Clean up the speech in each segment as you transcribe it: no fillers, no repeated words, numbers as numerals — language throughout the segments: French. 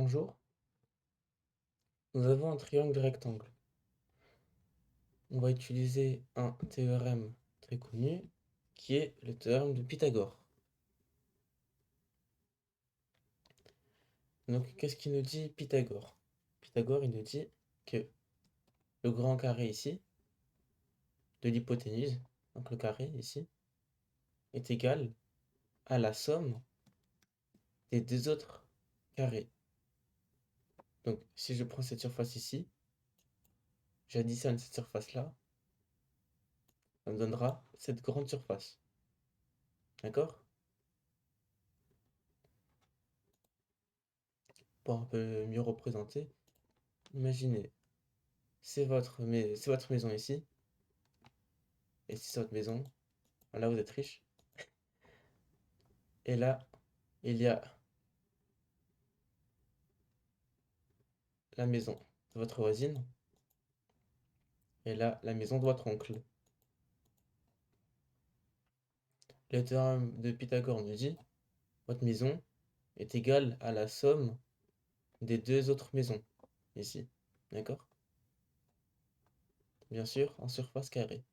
Bonjour, nous avons un triangle rectangle. On va utiliser un théorème très connu qui est le théorème de Pythagore. Donc, qu'est-ce qu'il nous dit Pythagore? Pythagore, il nous dit que le grand carré ici, de l'hypoténuse, donc le carré ici, est égal à la somme des deux autres carrés. Donc, si je prends cette surface ici, j'additionne cette surface-là, ça me donnera cette grande surface. D'accord? Pour un peu mieux représenter, imaginez, c'est votre maison ici, et si c'est votre maison, là vous êtes riche, et là, il y a la maison de votre voisine, et là, la maison de votre oncle. Le théorème de Pythagore nous dit, votre maison est égale à la somme des deux autres maisons, ici. D'accord? Bien sûr, en surface carrée.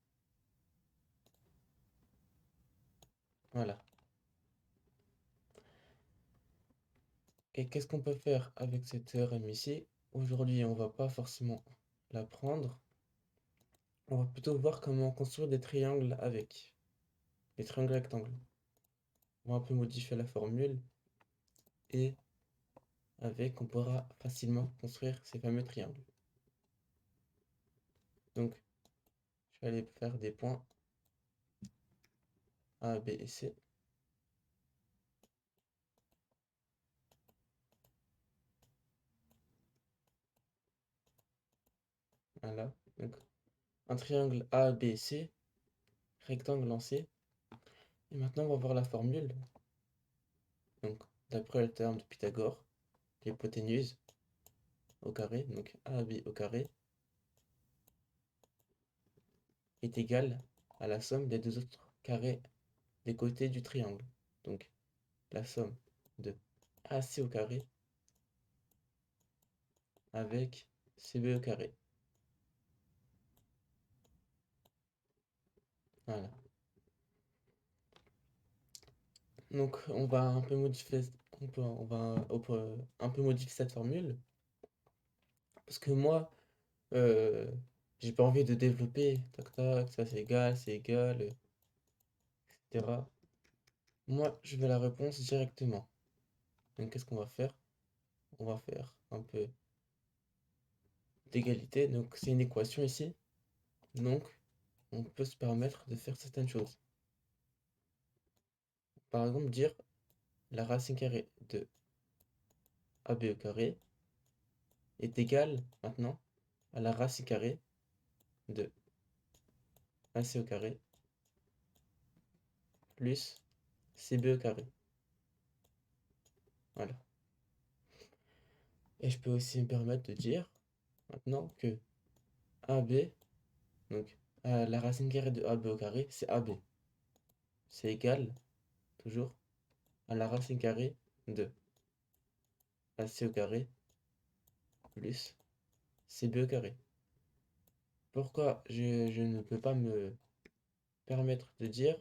Voilà. Et qu'est-ce qu'on peut faire avec ce théorème ici? Aujourd'hui, on va pas forcément l'apprendre. On va plutôt voir comment construire des triangles avec. Des triangles rectangles. On va un peu modifier la formule et avec, on pourra facilement construire ces fameux triangles. Donc, je vais aller faire des points A, B et C. Voilà. Donc, un triangle A, B, C, rectangle lancé. Et maintenant, on va voir la formule. Donc, d'après le théorème de Pythagore, l'hypoténuse au carré, donc AB au carré, est égale à la somme des deux autres carrés des côtés du triangle. Donc, la somme de AC au carré avec CB au carré. Voilà. Donc, on va un peu modifier, un peu modifier cette formule. Parce que moi, euh, j'ai pas envie de développer, tac tac, ça c'est égal, etc. Moi, je veux la réponse directement. Donc, qu'est-ce qu'on va faire? On va faire un peu d'égalité. Donc, c'est une équation ici. Donc, on peut se permettre de faire certaines choses. Par exemple, dire la racine carrée de AB au carré est égale maintenant à la racine carrée de AC au carré plus CB au carré. Voilà. Et je peux aussi me permettre de dire maintenant que AB, donc la racine carrée de AB au carré, c'est AB. C'est égal, toujours, à la racine carrée de AC au carré plus CB au carré. Pourquoi je ne peux pas me permettre de dire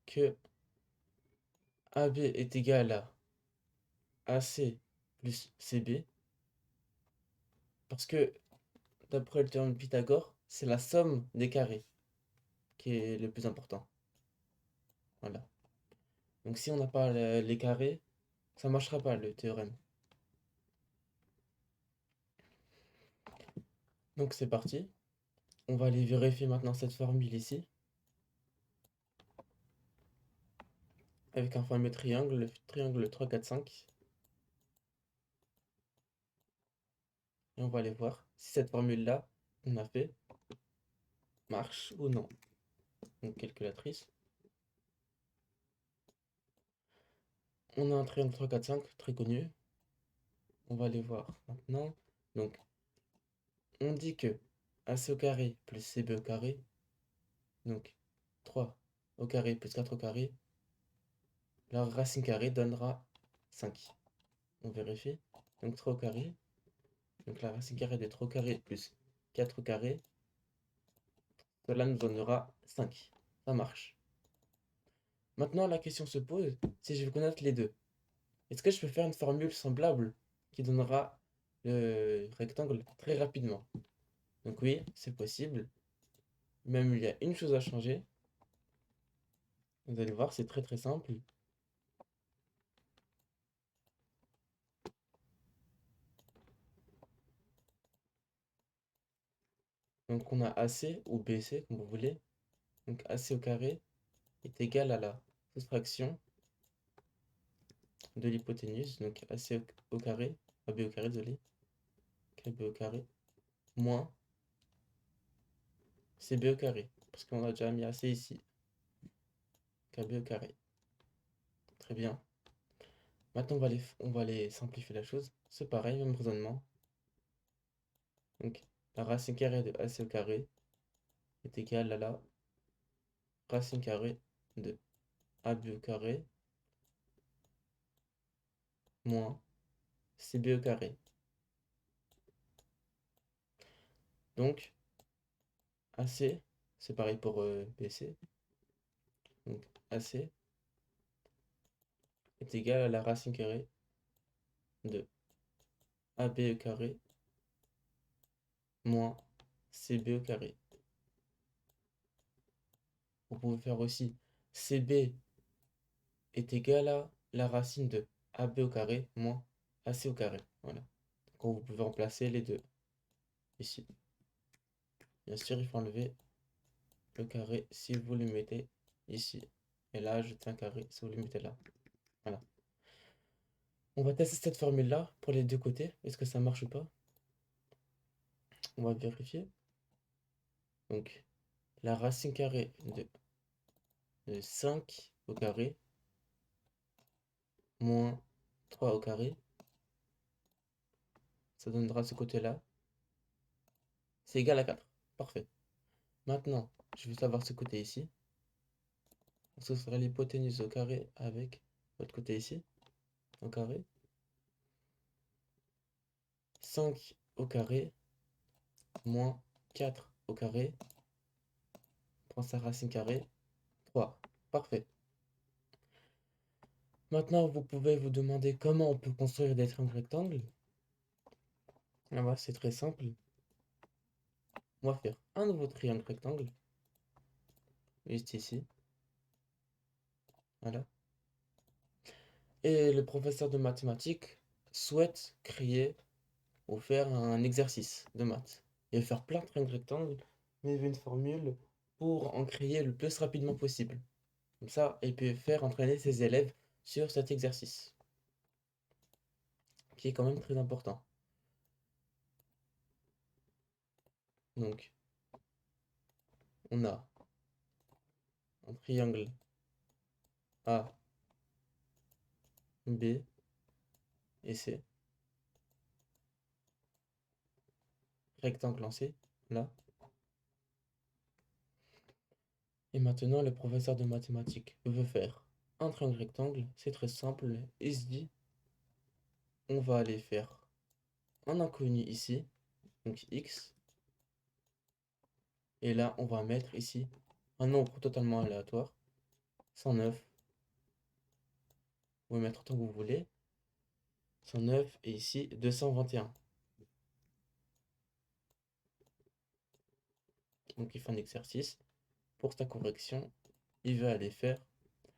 que AB est égal à AC plus CB? Parce que d'après le théorème de Pythagore, c'est la somme des carrés qui est le plus important. Voilà. Donc si on n'a pas les carrés, ça ne marchera pas le théorème. Donc c'est parti. On va aller vérifier maintenant cette formule ici. Avec un fameux triangle, le triangle 3, 4, 5. Et on va aller voir si cette formule-là qu'on a fait marche ou non. Donc calculatrice. On a un triangle 3, 4, 5 très connu. On va aller voir maintenant. Donc on dit que AC au carré plus CB au carré, donc 3 au carré plus 4 au carré, la racine carrée donnera 5. On vérifie. Donc 3 au carré. Donc la racine carrée de 3 au carré plus 4 au carré. Cela nous donnera 5. Ça marche. Maintenant, la question se pose, si je veux connaître les deux. Est-ce que je peux faire une formule semblable qui donnera le rectangle très rapidement? Donc oui, c'est possible. Même il y a une chose à changer. Vous allez voir, c'est très très simple. Donc on a AC ou BC, comme vous voulez. Donc AC au carré est égal à la soustraction de l'hypoténuse. Donc AC au carré, AB au carré, désolé. KB au carré, moins CB au carré. Parce qu'on a déjà mis AC ici. KB au carré. Très bien. Maintenant, on va aller simplifier la chose. C'est pareil, même raisonnement. Donc, la racine carrée de AC au carré est égale à la racine carrée de AB au carré moins CB au carré. Donc, AC, c'est pareil pour BC. Donc, AC est égal à la racine carrée de AB au carré moins CB au carré. Vous pouvez faire aussi CB est égal à la racine de AB au carré moins AC au carré. Voilà. Donc vous pouvez remplacer les deux ici. Bien sûr, il faut enlever le carré si vous le mettez ici. Et là, ajoutez un carré si vous le mettez là. Voilà. On va tester cette formule-là pour les deux côtés. Est-ce que ça marche ou pas? On va vérifier. Donc, la racine carrée de 5 au carré moins 3 au carré. Ça donnera ce côté-là. C'est égal à 4. Parfait. Maintenant, je veux savoir ce côté ici. Ce sera l'hypoténuse au carré avec l'autre côté ici, au carré. 5 au carré moins 4 au carré. Prend sa racine carrée. 3. Parfait. Maintenant, vous pouvez vous demander comment on peut construire des triangles rectangles. Ah bah, c'est très simple. On va faire un nouveau triangle rectangle. Juste ici. Voilà. Et le professeur de mathématiques souhaite créer ou faire un exercice de maths. Il va faire plein de triangles rectangles, mais il veut une formule pour en créer le plus rapidement possible. Comme ça, il peut faire entraîner ses élèves sur cet exercice, qui est quand même très important. Donc, on a un triangle A, B et C. Rectangle en C, là. Et maintenant, le professeur de mathématiques veut faire un triangle rectangle. C'est très simple. Il se dit, on va aller faire un inconnu ici, donc X. Et là, on va mettre ici un nombre totalement aléatoire, 109. Vous pouvez mettre autant que vous voulez. 109 et ici 221. Donc il fait un exercice. Pour sa correction, il va aller faire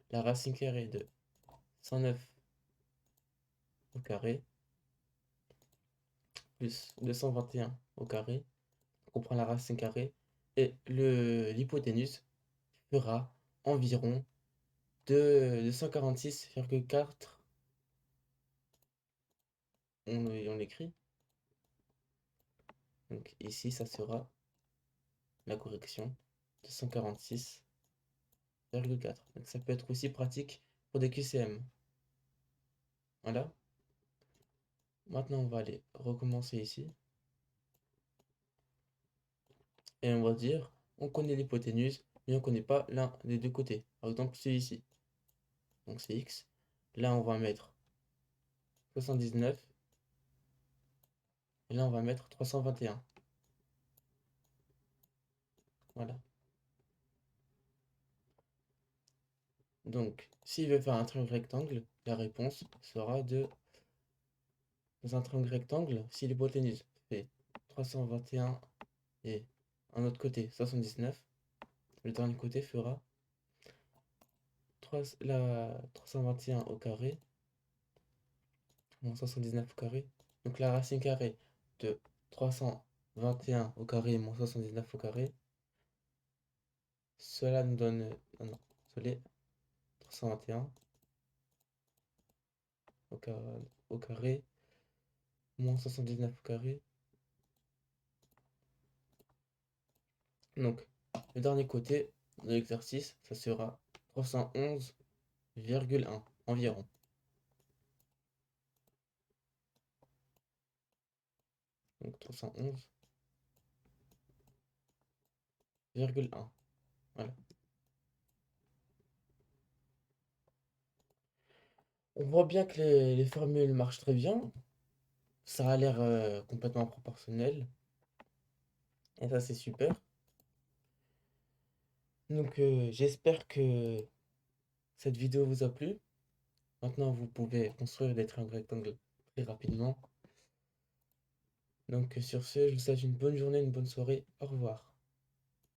la racine carrée de 109 au carré plus 221 au carré. On prend la racine carrée et l'hypoténuse fera environ 246,4. On l'écrit. Donc ici, ça sera la correction 246,4. Donc ça peut être aussi pratique pour des QCM. Voilà. Maintenant, on va aller recommencer ici. Et on va dire, on connaît l'hypoténuse, mais on ne connaît pas l'un des deux côtés. Par exemple, celui-ci. donc c'est x. Là, on va mettre 79. Et là, on va mettre 321. Voilà. Donc, s'il veut faire un triangle rectangle, la réponse sera de... Dans un triangle rectangle, si l'hypoténuse fait 321 et un autre côté 79, le dernier côté fera 321 au carré moins 79 au carré. Donc la racine carrée de 321 au carré moins 79 au carré, cela nous donne... Non, non, désolé, 321 au carré moins 79 au carré. Donc, le dernier côté de l'exercice, ça sera 311,1 environ. Donc 311,1. Voilà. On voit bien que les formules marchent très bien. Ça a l'air complètement proportionnel. Et ça, c'est super. Donc, j'espère que cette vidéo vous a plu. Maintenant, vous pouvez construire des triangles rectangles très rapidement. Donc, sur ce, je vous souhaite une bonne journée, une bonne soirée. Au revoir.